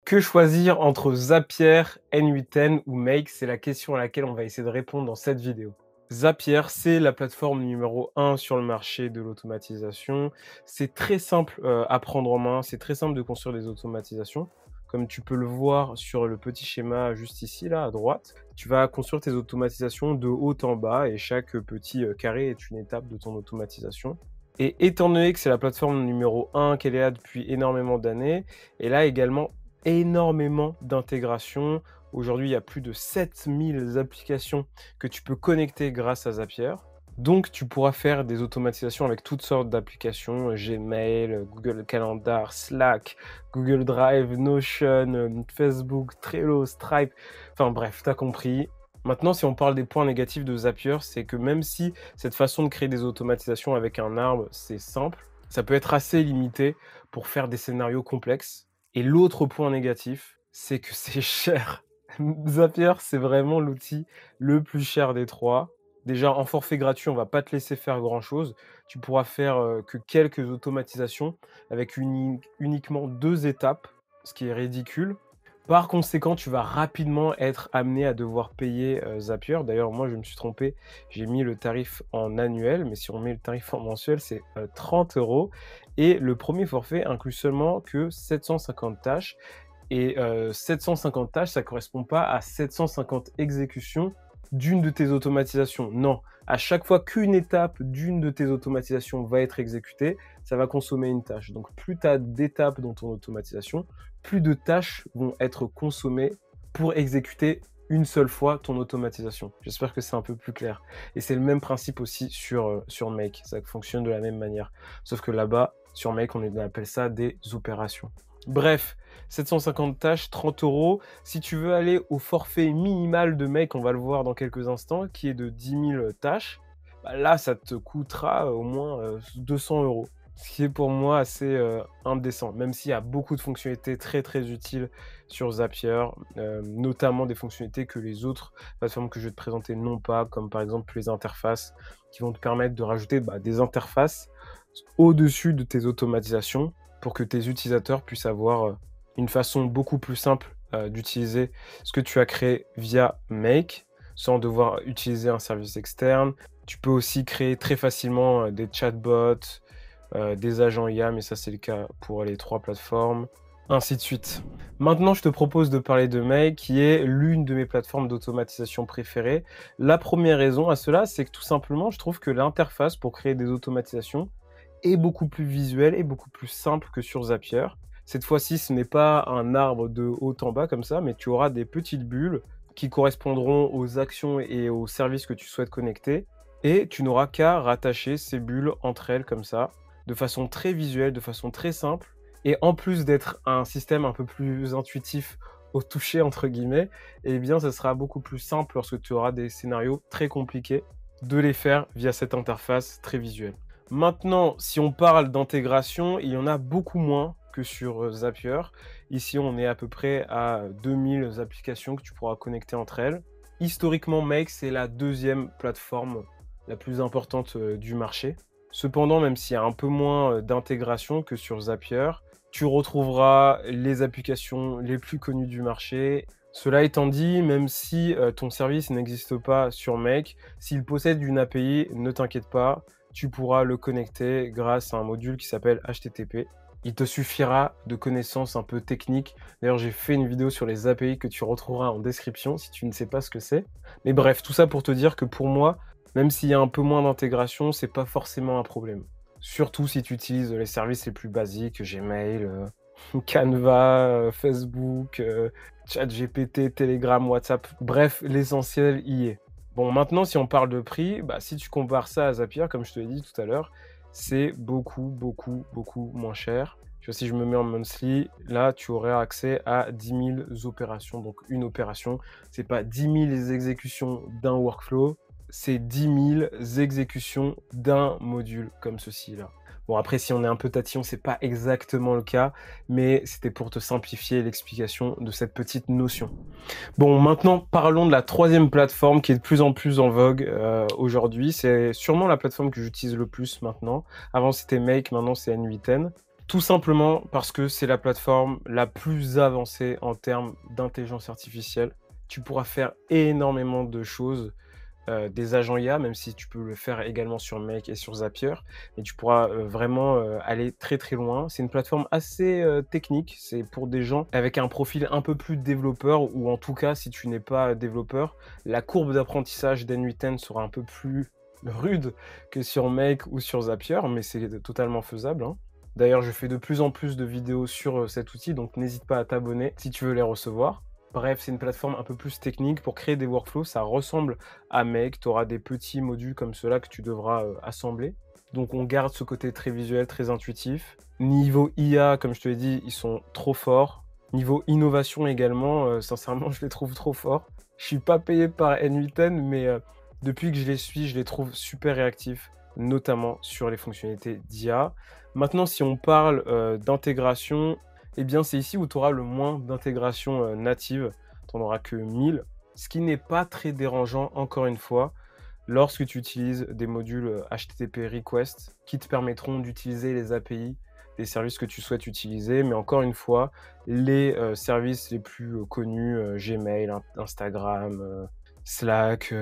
Que choisir entre Zapier, N8N ou Make? C'est la question à laquelle on va essayer de répondre dans cette vidéo. Zapier, c'est la plateforme numéro 1 sur le marché de l'automatisation. C'est très simple à prendre en main, c'est très simple de construire des automatisations. Comme tu peux le voir sur le petit schéma juste ici, là, à droite, tu vas construire tes automatisations de haut en bas et chaque petit carré est une étape de ton automatisation. Et étant donné que c'est la plateforme numéro 1, qu'elle est là depuis énormément d'années, elle a également énormément d'intégration. Aujourd'hui, il y a plus de 7000 applications que tu peux connecter grâce à Zapier. Donc, tu pourras faire des automatisations avec toutes sortes d'applications, Gmail, Google Calendar, Slack, Google Drive, Notion, Facebook, Trello, Stripe. Enfin bref, tu as compris. Maintenant, si on parle des points négatifs de Zapier, c'est que même si cette façon de créer des automatisations avec un arbre, c'est simple, ça peut être assez limité pour faire des scénarios complexes. Et l'autre point négatif, c'est que c'est cher. Zapier, c'est vraiment l'outil le plus cher des 3. Déjà, en forfait gratuit, on va pas te laisser faire grand-chose. Tu pourras faire, que quelques automatisations avec uniquement 2 étapes, ce qui est ridicule. Par conséquent, tu vas rapidement être amené à devoir payer, Zapier. D'ailleurs, moi, je me suis trompé, j'ai mis le tarif en annuel, mais si on met le tarif en mensuel, c'est, 30 € et le premier forfait inclut seulement que 750 tâches et 750 tâches, ça correspond pas à 750 exécutions d'une de tes automatisations. Non, à chaque fois qu'une étape d'une de tes automatisations va être exécutée, ça va consommer une tâche. Donc plus tu as d'étapes dans ton automatisation, plus de tâches vont être consommées pour exécuter une seule fois ton automatisation. J'espère que c'est un peu plus clair. Et c'est le même principe aussi sur Make. Ça fonctionne de la même manière. Sauf que là-bas, sur Make, on appelle ça des opérations. Bref, 750 tâches, 30 €. Si tu veux aller au forfait minimal de Make, on va le voir dans quelques instants, qui est de 10 000 tâches, bah là, ça te coûtera au moins 200 €. Ce qui est pour moi assez indécent, même s'il y a beaucoup de fonctionnalités très très utiles sur Zapier, notamment des fonctionnalités que les autres plateformes que je vais te présenter n'ont pas, comme par exemple les interfaces, qui vont te permettre de rajouter des interfaces au-dessus de tes automatisations pour que tes utilisateurs puissent avoir une façon beaucoup plus simple d'utiliser ce que tu as créé via Make, sans devoir utiliser un service externe. Tu peux aussi créer très facilement des chatbots, des agents IA, mais ça c'est le cas pour les 3 plateformes, ainsi de suite. Maintenant, je te propose de parler de Make, qui est l'une de mes plateformes d'automatisation préférées. La première raison à cela, c'est que tout simplement, je trouve que l'interface pour créer des automatisations est beaucoup plus visuelle et beaucoup plus simple que sur Zapier. Cette fois-ci, ce n'est pas un arbre de haut en bas comme ça, mais tu auras des petites bulles qui correspondront aux actions et aux services que tu souhaites connecter. Et tu n'auras qu'à rattacher ces bulles entre elles comme ça, de façon très visuelle, de façon très simple. Et en plus d'être un système un peu plus intuitif au toucher, entre guillemets, eh bien, ça sera beaucoup plus simple lorsque tu auras des scénarios très compliqués de les faire via cette interface très visuelle. Maintenant, si on parle d'intégration, il y en a beaucoup moins que sur Zapier. Ici, on est à peu près à 2000 applications que tu pourras connecter entre elles. Historiquement, Make, c'est la deuxième plateforme la plus importante du marché. Cependant, même s'il y a un peu moins d'intégration que sur Zapier, tu retrouveras les applications les plus connues du marché. Cela étant dit, même si ton service n'existe pas sur Make, s'il possède une API, ne t'inquiète pas, tu pourras le connecter grâce à un module qui s'appelle HTTP. Il te suffira de connaissances un peu techniques. D'ailleurs, j'ai fait une vidéo sur les API que tu retrouveras en description si tu ne sais pas ce que c'est. Mais bref, tout ça pour te dire que pour moi, même s'il y a un peu moins d'intégration, c'est pas forcément un problème. Surtout si tu utilises les services les plus basiques, Gmail, Canva, Facebook, ChatGPT, Telegram, WhatsApp. Bref, l'essentiel y est. Bon, maintenant, si on parle de prix, si tu compares ça à Zapier, comme je te l'ai dit tout à l'heure, c'est beaucoup moins cher. Tu vois, si je me mets en monthly, là, tu aurais accès à 10 000 opérations. Donc, une opération, c'est pas 10 000 exécutions d'un workflow, c'est 10 000 exécutions d'un module comme ceci là. Bon, après, si on est un peu tatillon, c'est pas exactement le cas, mais c'était pour te simplifier l'explication de cette petite notion. Bon, maintenant, parlons de la troisième plateforme qui est de plus en plus en vogue aujourd'hui. C'est sûrement la plateforme que j'utilise le plus maintenant. Avant, c'était Make, maintenant, c'est N8N. Tout simplement parce que c'est la plateforme la plus avancée en termes d'intelligence artificielle. Tu pourras faire énormément de choses, des agents IA, même si tu peux le faire également sur Make et sur Zapier, et tu pourras, vraiment, aller très, très loin. C'est une plateforme assez, technique, c'est pour des gens avec un profil un peu plus développeur ou en tout cas si tu n'es pas développeur, la courbe d'apprentissage d'N8N sera un peu plus rude que sur Make ou sur Zapier, mais c'est totalement faisable, hein. D'ailleurs, je fais de plus en plus de vidéos sur, cet outil, donc n'hésite pas à t'abonner si tu veux les recevoir. Bref, c'est une plateforme un peu plus technique pour créer des workflows. Ça ressemble à Make. Tu auras des petits modules comme cela que tu devras, assembler. Donc on garde ce côté très visuel, très intuitif. Niveau IA, comme je te l'ai dit, ils sont trop forts. Niveau innovation également, sincèrement, je les trouve trop forts. Je suis pas payé par N8N, mais, depuis que je les suis, je les trouve super réactifs, notamment sur les fonctionnalités d'IA. Maintenant, si on parle, d'intégration, eh bien, c'est ici où tu auras le moins d'intégration, native. Tu en auras que 1000, ce qui n'est pas très dérangeant, encore une fois, lorsque tu utilises des modules, HTTP request qui te permettront d'utiliser les API des services que tu souhaites utiliser. Mais encore une fois, les, services les plus, connus, Gmail, Instagram, Slack,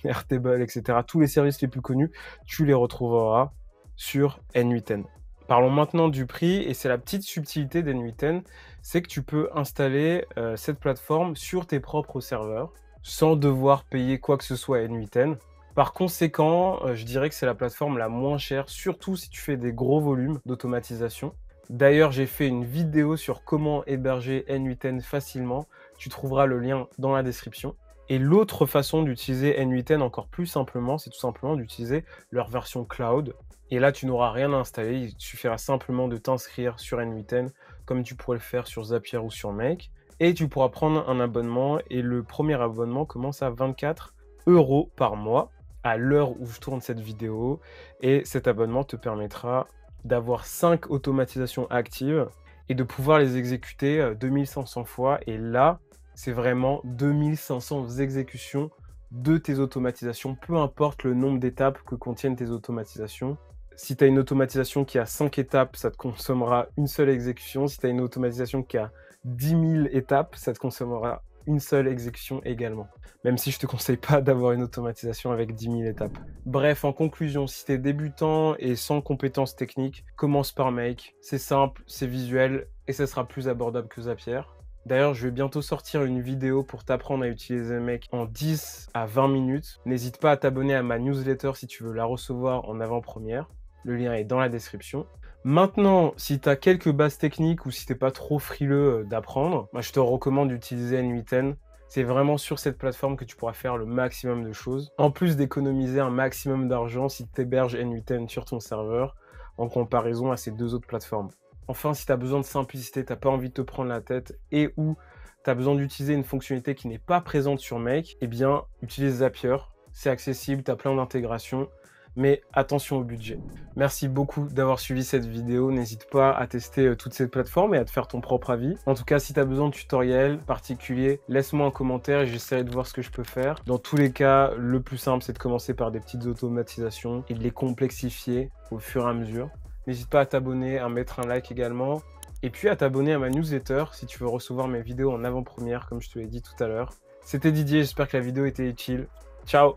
Airtable, et cetera, tous les services les plus connus, tu les retrouveras sur N8N. Parlons maintenant du prix, et c'est la petite subtilité d'N8N, c'est que tu peux installer, cette plateforme sur tes propres serveurs, sans devoir payer quoi que ce soit à N8N. Par conséquent, je dirais que c'est la plateforme la moins chère, surtout si tu fais des gros volumes d'automatisation. D'ailleurs, j'ai fait une vidéo sur comment héberger N8N facilement. Tu trouveras le lien dans la description. Et l'autre façon d'utiliser N8N encore plus simplement, c'est tout simplement d'utiliser leur version cloud. Et là, tu n'auras rien à installer, il suffira simplement de t'inscrire sur N8N, comme tu pourrais le faire sur Zapier ou sur Make. Et tu pourras prendre un abonnement, et le premier abonnement commence à 24 € par mois, à l'heure où je tourne cette vidéo. Et cet abonnement te permettra d'avoir 5 automatisations actives et de pouvoir les exécuter 2500 fois. Et là, c'est vraiment 2500 exécutions de tes automatisations, peu importe le nombre d'étapes que contiennent tes automatisations. Si tu as une automatisation qui a 5 étapes, ça te consommera une seule exécution. Si tu as une automatisation qui a 10 000 étapes, ça te consommera une seule exécution également. Même si je ne te conseille pas d'avoir une automatisation avec 10 000 étapes. Bref, en conclusion, si tu es débutant et sans compétences techniques, commence par Make. C'est simple, c'est visuel et ça sera plus abordable que Zapier. D'ailleurs, je vais bientôt sortir une vidéo pour t'apprendre à utiliser Make en 10 à 20 minutes. N'hésite pas à t'abonner à ma newsletter si tu veux la recevoir en avant-première. Le lien est dans la description. Maintenant, si tu as quelques bases techniques ou si tu n'es pas trop frileux d'apprendre, moi je te recommande d'utiliser N8N. C'est vraiment sur cette plateforme que tu pourras faire le maximum de choses. En plus d'économiser un maximum d'argent si tu héberges N8N sur ton serveur en comparaison à ces deux autres plateformes. Enfin, si tu as besoin de simplicité, tu n'as pas envie de te prendre la tête et ou tu as besoin d'utiliser une fonctionnalité qui n'est pas présente sur Make, eh bien, utilise Zapier. C'est accessible, tu as plein d'intégrations. Mais attention au budget. Merci beaucoup d'avoir suivi cette vidéo. N'hésite pas à tester toutes ces plateformes et à te faire ton propre avis. En tout cas, si tu as besoin de tutoriels particuliers, laisse-moi un commentaire et j'essaierai de voir ce que je peux faire. Dans tous les cas, le plus simple, c'est de commencer par des petites automatisations et de les complexifier au fur et à mesure. N'hésite pas à t'abonner, à mettre un like également. Et puis à t'abonner à ma newsletter si tu veux recevoir mes vidéos en avant-première, comme je te l'ai dit tout à l'heure. C'était Didier, j'espère que la vidéo était utile. Ciao!